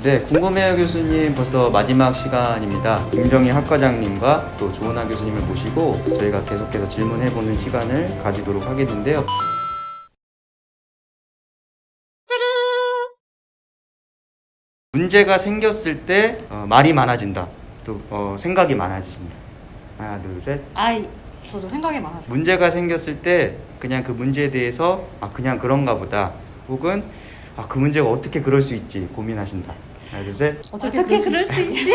네, 궁금해요 교수님 벌써 마지막 시간입니다. 김정희 학과장님과 또 조은하 교수님을 모시고 저희가 계속해서 질문해보는 시간을 가지도록 하겠는데요. 문제가 생겼을 때 말이 많아진다. 또 생각이 많아지신다. 하나, 둘, 셋. 저도 생각이 많아서. 문제가 생겼을 때 그냥 그 문제에 대해서 그냥 그런가 보다. 혹은 그 문제가 어떻게 그럴 수 있지 고민하신다. 하나, 둘, 셋. 어떻게 그럴 수 있지?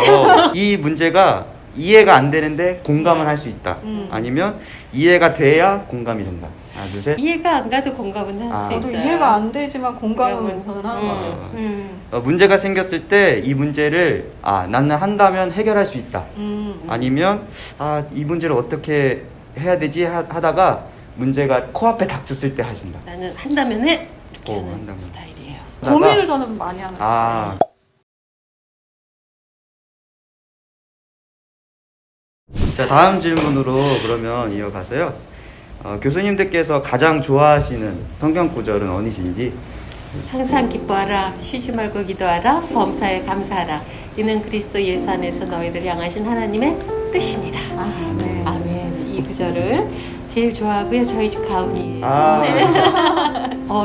이 문제가 이해가 안 되는데 공감을 할 수 있다. 아니면 이해가 돼야 공감이 된다. 하나, 둘, 셋. 이해가 안 가도 공감은 할 수 저도 있어요. 이해가 안 되지만 공감은 저는 하는 것 같아요. 문제가 생겼을 때 이 문제를 나는 한다면 해결할 수 있다. 아니면 이 문제를 어떻게 해야 되지 하다가 문제가 코앞에 닥쳤을 때 하신다. 나는 한다면 해! 이렇게 하는 한다면. 스타일이에요. 고민을 저는 많이 하는 스타일이에요. 자, 다음 질문으로 그러면 이어가서요. 교수님들께서 가장 좋아하시는 성경 구절은 어디신지? 항상 기뻐하라, 쉬지 말고 기도하라, 범사에 감사하라. 이는 그리스도 예수 안에서 너희를 향하신 하나님의 뜻이니라. 네. 아멘. 이 구절을 제일 좋아하고요. 저희 집 가훈이에요.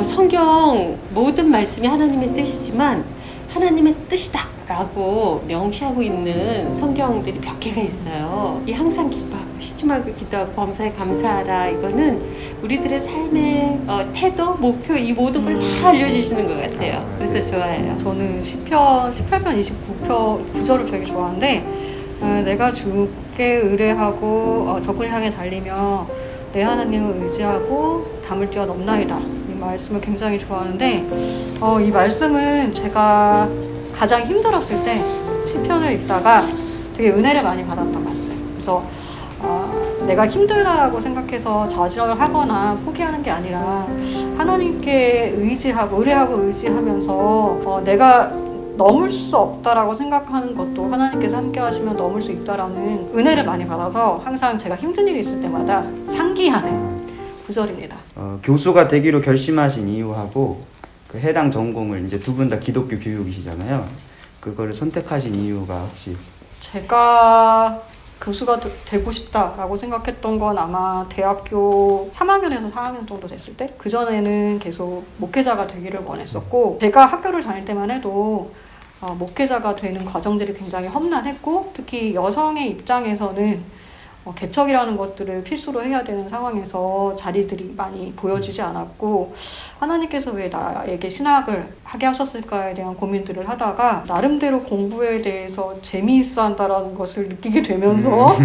성경 모든 말씀이 하나님의 뜻이지만 하나님의 뜻이다 라고 명시하고 있는 성경들이 몇 개가 있어요. 이 항상 기뻐하고 쉬지 말고 기도하고 범사에 감사하라, 이거는 우리들의 삶의 태도, 목표, 이 모든 걸 다 알려주시는 것 같아요. 그래서 좋아해요. 저는 시편 18편 29편 구절을 되게 좋아하는데, 내가 주께 의뢰하고 적을 향해 달리며 내 하나님을 의지하고 담을 뛰어 넘나이다. 이 말씀을 굉장히 좋아하는데, 이 말씀은 제가 가장 힘들었을 때 시편을 읽다가 되게 은혜를 많이 받았던 말씀. 그래서 내가 힘들다라고 생각해서 좌절하거나 포기하는 게 아니라 하나님께 의뢰하고 의지하면서 내가 넘을 수 없다라고 생각하는 것도 하나님께서 함께 하시면 넘을 수 있다라는 은혜를 많이 받아서 항상 제가 힘든 일이 있을 때마다 상기하는 구절입니다. 교수가 되기로 결심하신 이유하고 그 해당 전공을 이제 두 분 다 기독교 교육이시잖아요. 그거를 선택하신 이유가 혹시? 제가 교수가 되고 싶다라고 생각했던 건 아마 대학교 3학년에서 4학년 정도 됐을 때, 그전에는 계속 목회자가 되기를 원했었고, 제가 학교를 다닐 때만 해도 목회자가 되는 과정들이 굉장히 험난했고, 특히 여성의 입장에서는 개척이라는 것들을 필수로 해야 되는 상황에서 자리들이 많이 보여지지 않았고, 하나님께서 왜 나에게 신학을 하게 하셨을까에 대한 고민들을 하다가 나름대로 공부에 대해서 재미있어 한다라는 것을 느끼게 되면서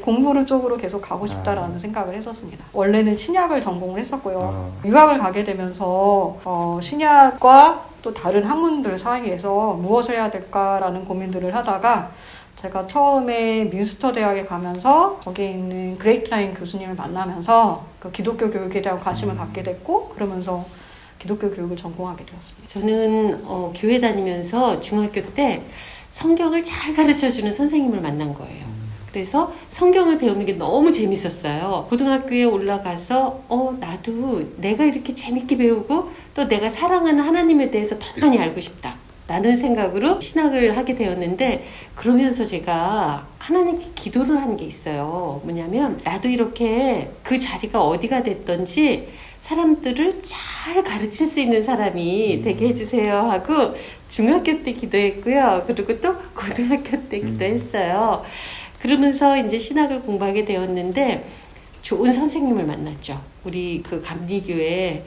공부를 쪽으로 계속 가고 싶다라는 생각을 했었습니다. 원래는 신약을 전공을 했었고요. 유학을 가게 되면서 신약과 또 다른 학문들 사이에서 무엇을 해야 될까라는 고민들을 하다가 제가 처음에 민스터 대학에 가면서 거기에 있는 그레이트라인 교수님을 만나면서 그 기독교 교육에 대한 관심을 갖게 됐고, 그러면서 기독교 교육을 전공하게 되었습니다. 저는 교회 다니면서 중학교 때 성경을 잘 가르쳐주는 선생님을 만난 거예요. 그래서 성경을 배우는 게 너무 재밌었어요. 고등학교에 올라가서 나도 내가 이렇게 재밌게 배우고 또 내가 사랑하는 하나님에 대해서 더 많이 알고 싶다 라는 생각으로 신학을 하게 되었는데, 그러면서 제가 하나님께 기도를 한 게 있어요. 뭐냐면 나도 이렇게 그 자리가 어디가 됐던지 사람들을 잘 가르칠 수 있는 사람이 되게 해주세요 하고 중학교 때 기도했고요. 그리고 또 고등학교 때 기도했어요. 그러면서 이제 신학을 공부하게 되었는데 좋은 선생님을 만났죠. 우리 그 감리교회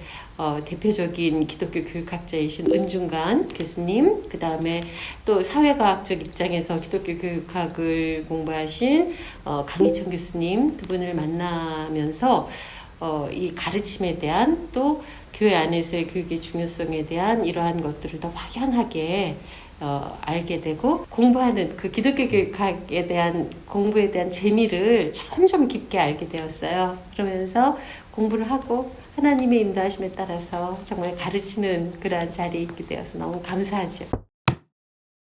대표적인 기독교 교육학자이신 은중관 교수님, 그 다음에 또 사회과학적 입장에서 기독교 교육학을 공부하신 강희천 교수님, 두 분을 만나면서 이 가르침에 대한, 또 교회 안에서의 교육의 중요성에 대한 이러한 것들을 더 확연하게 알게 되고, 공부하는 그 기독교 교육학에 대한 공부에 대한 재미를 점점 깊게 알게 되었어요. 그러면서 공부를 하고 하나님의 인도하심에 따라서 정말 가르치는 그러한 자리에 있게 되어서 너무 감사하죠.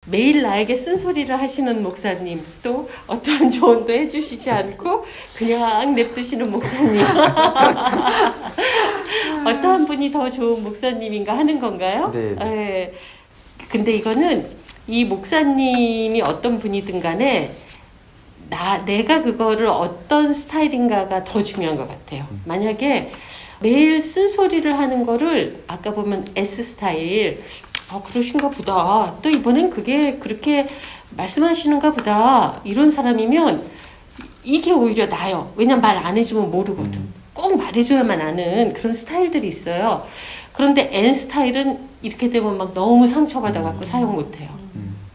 매일 나에게 쓴소리를 하시는 목사님, 또 어떠한 조언도 해주시지 않고 그냥 냅두시는 목사님. 어떠한 분이 더 좋은 목사님인가 하는 건가요? 네. 네. 근데 이거는 이 목사님이 어떤 분이든 간에 내가 그거를 어떤 스타일인가가 더 중요한 것 같아요. 만약에 매일 쓴소리를 하는 거를 아까 보면 S 스타일, 그러신가 보다. 또 이번엔 그게 그렇게 말씀하시는가 보다. 이런 사람이면 이게 오히려 나아요. 왜냐면 말 안 해주면 모르거든. 꼭 말해줘야만 아는 그런 스타일들이 있어요. 그런데 N 스타일은 이렇게 되면 막 너무 상처받아갖고 사용 못해요.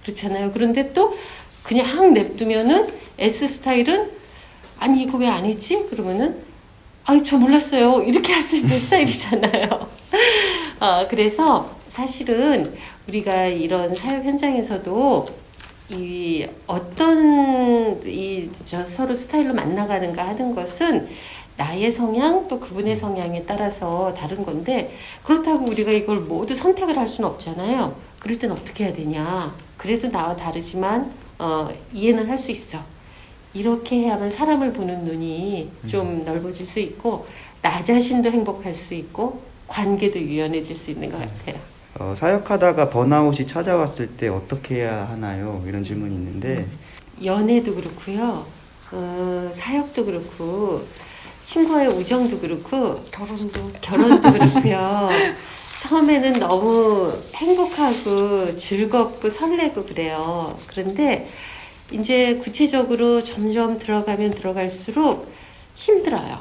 그렇잖아요. 그런데 또 그냥 냅두면은 S 스타일은 아니 이거 왜 안 했지? 그러면은 저 몰랐어요. 이렇게 할 수 있는 스타일이잖아요. 그래서 사실은 우리가 이런 사역 현장에서도 어떤 서로 스타일로 만나가는가 하는 것은 나의 성향 또 그분의 성향에 따라서 다른 건데, 그렇다고 우리가 이걸 모두 선택을 할 수는 없잖아요. 그럴 땐 어떻게 해야 되냐. 그래도 나와 다르지만 이해는 할 수 있어. 이렇게 해야만 사람을 보는 눈이 좀 넓어질 수 있고 나 자신도 행복할 수 있고 관계도 유연해질 수 있는 것 같아요. 사역하다가 번아웃이 찾아왔을 때 어떻게 해야 하나요? 이런 질문이 있는데 연애도 그렇고요. 사역도 그렇고 친구와의 우정도 그렇고 결혼도 그렇고요. 처음에는 너무 행복하고 즐겁고 설레고 그래요. 그런데 이제 구체적으로 점점 들어가면 들어갈수록 힘들어요.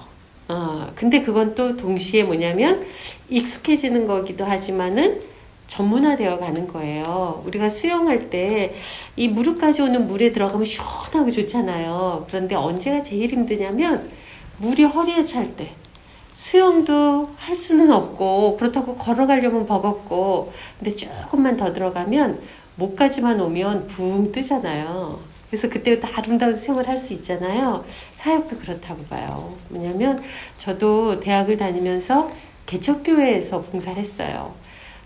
근데 그건 또 동시에 뭐냐면 익숙해지는 거기도 하지만은 전문화되어 가는 거예요. 우리가 수영할 때 이 무릎까지 오는 물에 들어가면 시원하고 좋잖아요. 그런데 언제가 제일 힘드냐면 물이 허리에 찰 때. 수영도 할 수는 없고 그렇다고 걸어가려면 버겁고, 근데 조금만 더 들어가면 목까지만 오면 붕 뜨잖아요. 그래서 그때부터 아름다운 수영을 할 수 있잖아요. 사역도 그렇다고 봐요. 왜냐면 저도 대학을 다니면서 개척교회에서 봉사를 했어요.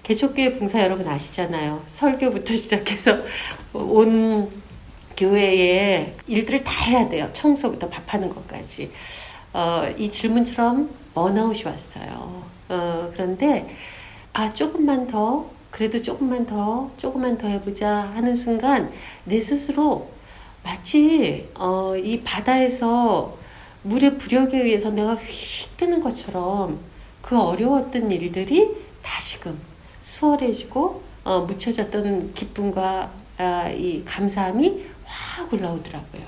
개척교회 봉사 여러분 아시잖아요. 설교부터 시작해서 온 교회에 일들을 다 해야 돼요. 청소부터 밥하는 것까지. 이 질문처럼 번아웃이 왔어요. 그런데 조금만 더, 그래도 조금만 더 해보자 하는 순간 내 스스로 마치 이 바다에서 물의 부력에 의해서 내가 휙 뜨는 것처럼 그 어려웠던 일들이 다시금 수월해지고 묻혀졌던 기쁨과 이 감사함이 확 올라오더라고요.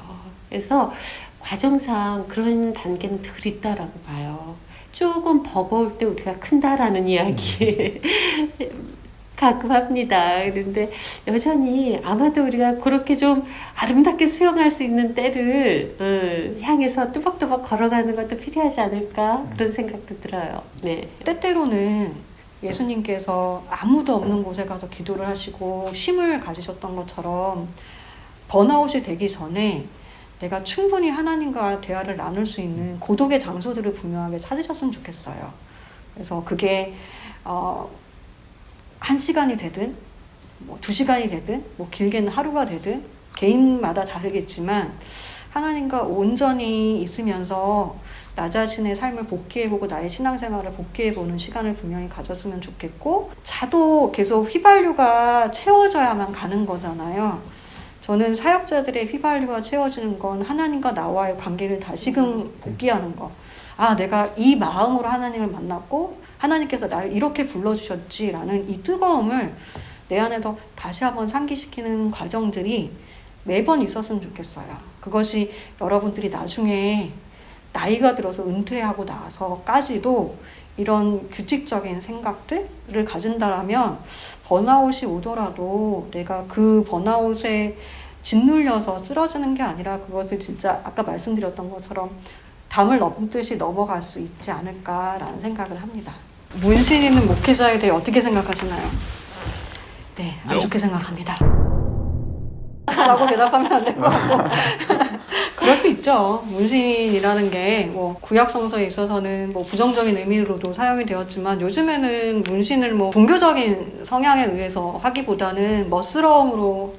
그래서 과정상 그런 단계는 덜 있다라고 봐요. 조금 버거울 때 우리가 큰다라는 이야기 가끔 합니다. 그런데 여전히 아마도 우리가 그렇게 좀 아름답게 수영할 수 있는 때를 향해서 뚜벅뚜벅 걸어가는 것도 필요하지 않을까, 그런 생각도 들어요. 네. 때때로는 예수님께서 아무도 없는 곳에 가서 기도를 하시고 쉼을 가지셨던 것처럼 번아웃이 되기 전에 내가 충분히 하나님과 대화를 나눌 수 있는 고독의 장소들을 분명하게 찾으셨으면 좋겠어요. 그래서 그게 1시간이 되든 2시간이 되든 길게는 하루가 되든 개인마다 다르겠지만 하나님과 온전히 있으면서 나 자신의 삶을 복귀해보고 나의 신앙생활을 복귀해보는 시간을 분명히 가졌으면 좋겠고, 차도 계속 휘발유가 채워져야만 가는 거잖아요. 저는 사역자들의 휘발유가 채워지는 건 하나님과 나와의 관계를 다시금 복귀하는 거. 내가 이 마음으로 하나님을 만났고 하나님께서 나를 이렇게 불러주셨지라는 이 뜨거움을 내 안에서 다시 한번 상기시키는 과정들이 매번 있었으면 좋겠어요. 그것이 여러분들이 나중에 나이가 들어서 은퇴하고 나서까지도 이런 규칙적인 생각들을 가진다라면 번아웃이 오더라도 내가 그 번아웃에 짓눌려서 쓰러지는 게 아니라 그것을 진짜 아까 말씀드렸던 것처럼 담을 넘듯이 넘어갈 수 있지 않을까라는 생각을 합니다. 문신 있는 목회자에 대해 어떻게 생각하시나요? 네, 안 좋게 생각합니다. 라고 대답하면 안 될 것 같고 그럴 수 있죠. 문신이라는 게 구약 성서에 있어서는 부정적인 의미로도 사용이 되었지만 요즘에는 문신을 종교적인 성향에 의해서 하기보다는 멋스러움으로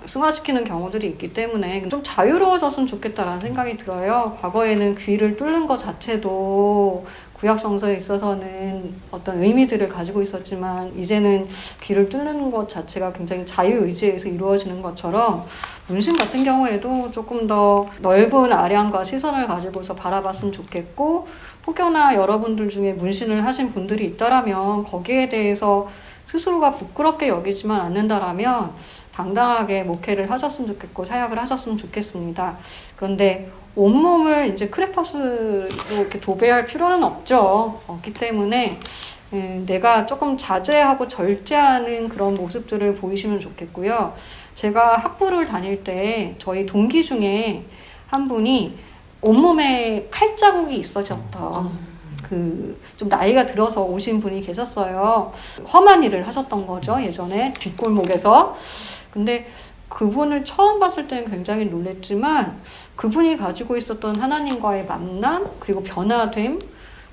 승화시키는 경우들이 있기 때문에 좀 자유로워졌으면 좋겠다라는 생각이 들어요. 과거에는 귀를 뚫는 것 자체도 구약 성서에 있어서는 어떤 의미들을 가지고 있었지만 이제는 귀를 뚫는 것 자체가 굉장히 자유의지에서 이루어지는 것처럼 문신 같은 경우에도 조금 더 넓은 아량과 시선을 가지고서 바라봤으면 좋겠고, 혹여나 여러분들 중에 문신을 하신 분들이 있다라면 거기에 대해서 스스로가 부끄럽게 여기지만 않는다라면 당당하게 목회를 하셨으면 좋겠고 사역을 하셨으면 좋겠습니다. 그런데 온몸을 이제 크레파스로 이렇게 도배할 필요는 없기 때문에 내가 조금 자제하고 절제하는 그런 모습들을 보이시면 좋겠고요. 제가 학부를 다닐 때 저희 동기 중에 한 분이 온몸에 칼자국이 있으셨던 좀 나이가 들어서 오신 분이 계셨어요. 험한 일을 하셨던 거죠, 예전에 뒷골목에서. 근데 그분을 처음 봤을 때는 굉장히 놀랬지만 그분이 가지고 있었던 하나님과의 만남, 그리고 변화됨,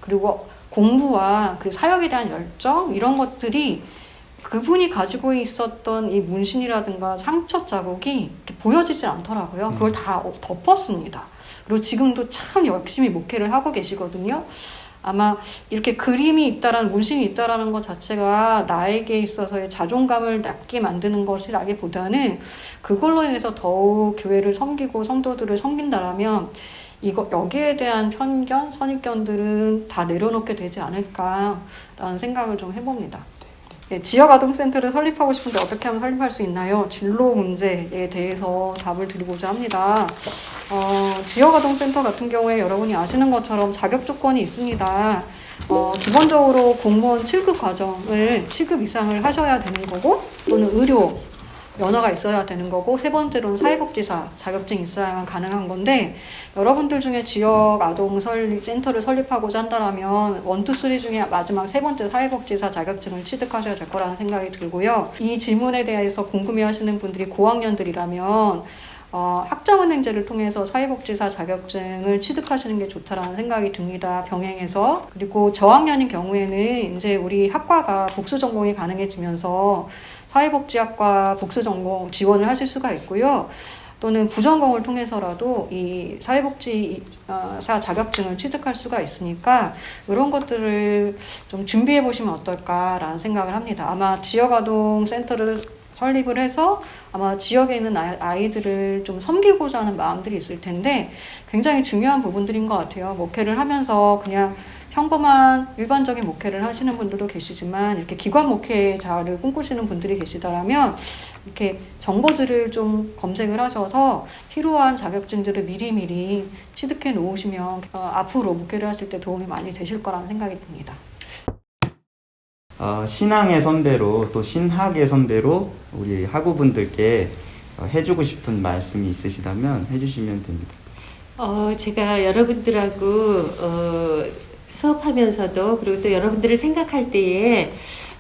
그리고 공부와 그 사역에 대한 열정, 이런 것들이 그분이 가지고 있었던 이 문신이라든가 상처 자국이 이렇게 보여지지 않더라고요. 그걸 다 덮었습니다. 그리고 지금도 참 열심히 목회를 하고 계시거든요. 아마 이렇게 그림이 있다라는, 문신이 있다라는 것 자체가 나에게 있어서의 자존감을 낮게 만드는 것이라기보다는 그걸로 인해서 더욱 교회를 섬기고 성도들을 섬긴다라면 여기에 대한 편견, 선입견들은 다 내려놓게 되지 않을까라는 생각을 좀 해봅니다. 네, 지역아동센터를 설립하고 싶은데 어떻게 하면 설립할 수 있나요? 진로 문제에 대해서 답을 드리고자 합니다. 지역아동센터 같은 경우에 여러분이 아시는 것처럼 자격 조건이 있습니다. 기본적으로 공무원 7급 과정을 7급 이상을 하셔야 되는 거고, 또는 의료 면허가 있어야 되는 거고, 세 번째로는 사회복지사 자격증이 있어야만 가능한 건데, 여러분들 중에 지역 아동 센터를 설립하고자 한다면 1, 2, 3 중에 마지막 세 번째 사회복지사 자격증을 취득하셔야 될 거라는 생각이 들고요. 이 질문에 대해서 궁금해하시는 분들이 고학년들이라면 학점은행제를 통해서 사회복지사 자격증을 취득하시는 게 좋다라는 생각이 듭니다. 병행해서. 그리고 저학년인 경우에는 이제 우리 학과가 복수 전공이 가능해지면서 사회복지학과 복수 전공 지원을 하실 수가 있고요. 또는 부전공을 통해서라도 이 사회복지사 자격증을 취득할 수가 있으니까 이런 것들을 좀 준비해 보시면 어떨까라는 생각을 합니다. 아마 지역아동센터를 설립을 해서 아마 지역에 있는 아이들을 좀 섬기고자 하는 마음들이 있을 텐데 굉장히 중요한 부분들인 것 같아요. 목회를 하면서 그냥 평범한 일반적인 목회를 하시는 분들도 계시지만 이렇게 기관 목회자를 꿈꾸시는 분들이 계시다라면 이렇게 정보들을 좀 검색을 하셔서 필요한 자격증들을 미리미리 취득해 놓으시면 앞으로 목회를 하실 때 도움이 많이 되실 거라는 생각이 듭니다. 신앙의 선배로 또 신학의 선배로 우리 학우분들께 해주고 싶은 말씀이 있으시다면 해주시면 됩니다. 제가 여러분들하고 수업하면서도, 그리고 또 여러분들을 생각할 때에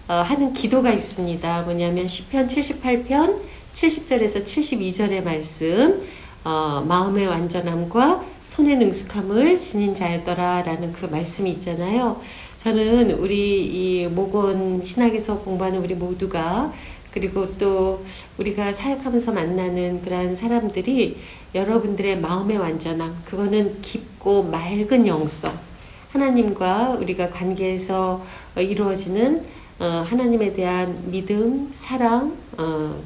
하는 기도가 있습니다. 뭐냐면 시편 78편 70절에서 72절의 말씀, 마음의 완전함과 손의 능숙함을 지닌 자였더라 라는 그 말씀이 있잖아요. 저는 우리 이 목원 신학에서 공부하는 우리 모두가, 그리고 또 우리가 사역하면서 만나는 그러한 사람들이 여러분들의 마음의 완전함, 그거는 깊고 맑은 영성, 하나님과 우리가 관계에서 이루어지는 하나님에 대한 믿음, 사랑,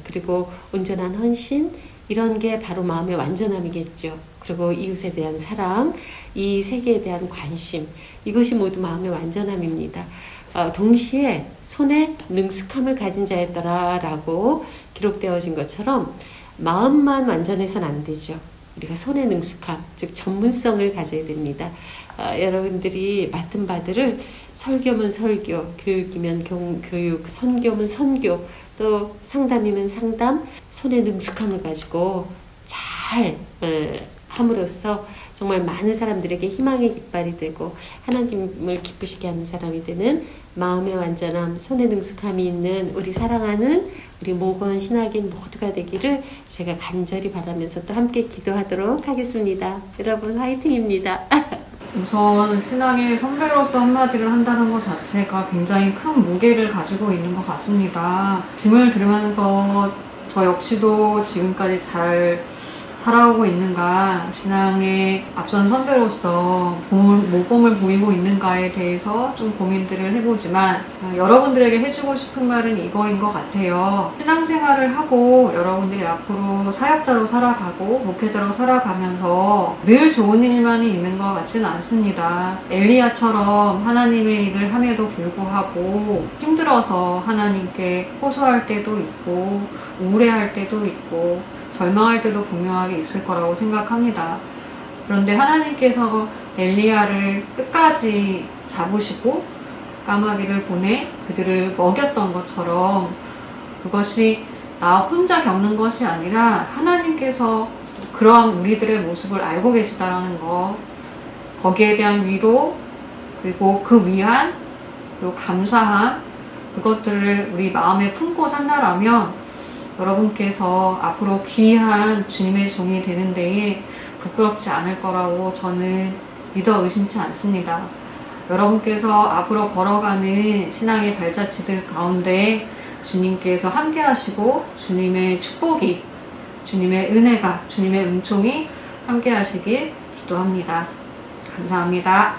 그리고 온전한 헌신, 이런 게 바로 마음의 완전함이겠죠. 그리고 이웃에 대한 사랑, 이 세계에 대한 관심, 이것이 모두 마음의 완전함입니다. 동시에 손에 능숙함을 가진 자였더라라고 기록되어진 것처럼 마음만 완전해서는 안 되죠. 우리가 손의 능숙함, 즉 전문성을 가져야 됩니다. 여러분들이 맡은 바들을 설교면 설교, 교육이면 교육, 선교면 선교, 또 상담이면 상담, 손의 능숙함을 가지고 잘 함으로써 정말 많은 사람들에게 희망의 깃발이 되고 하나님을 기쁘시게 하는 사람이 되는 마음의 완전함, 손의 능숙함이 있는 우리 사랑하는 우리 목원 신학인 모두가 되기를 제가 간절히 바라면서 또 함께 기도하도록 하겠습니다. 여러분 화이팅입니다. 우선 신앙의 선배로서 한마디를 한다는 것 자체가 굉장히 큰 무게를 가지고 있는 것 같습니다. 질문을 들으면서 저 역시도 지금까지 잘 살아오고 있는가, 신앙의 앞선 선배로서 모범을 보이고 있는가에 대해서 좀 고민들을 해보지만 여러분들에게 해주고 싶은 말은 이거인 것 같아요. 신앙생활을 하고 여러분들이 앞으로 사역자로 살아가고 목회자로 살아가면서 늘 좋은 일만이 있는 것 같지는 않습니다. 엘리야처럼 하나님의 일을 함에도 불구하고 힘들어서 하나님께 호소할 때도 있고 우울해할 때도 있고 절망할 때도 분명하게 있을 거라고 생각합니다. 그런데 하나님께서 엘리야를 끝까지 잡으시고 까마귀를 보내 그들을 먹였던 것처럼 그것이 나 혼자 겪는 것이 아니라 하나님께서 그러한 우리들의 모습을 알고 계시다는 것, 거기에 대한 위로, 그리고 그 위안, 그리고 감사함, 그것들을 우리 마음에 품고 산다라면 여러분께서 앞으로 귀한 주님의 종이 되는 데에 부끄럽지 않을 거라고 저는 믿어 의심치 않습니다. 여러분께서 앞으로 걸어가는 신앙의 발자취들 가운데 주님께서 함께 하시고 주님의 축복이, 주님의 은혜가, 주님의 은총이 함께 하시길 기도합니다. 감사합니다.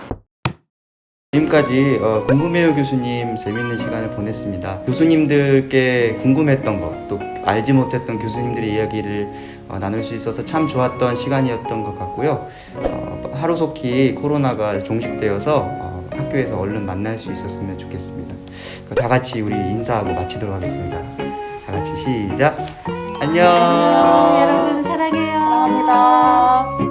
지금까지 궁금해요 교수님 재밌는 시간을 보냈습니다. 교수님들께 궁금했던 것, 또 알지 못했던 교수님들의 이야기를 나눌 수 있어서 참 좋았던 시간이었던 것 같고요. 하루속히 코로나가 종식되어서 학교에서 얼른 만날 수 있었으면 좋겠습니다. 다 같이 우리 인사하고 마치도록 하겠습니다. 다 같이 시작! 안녕! 여러분 사랑해요. 감사합니다.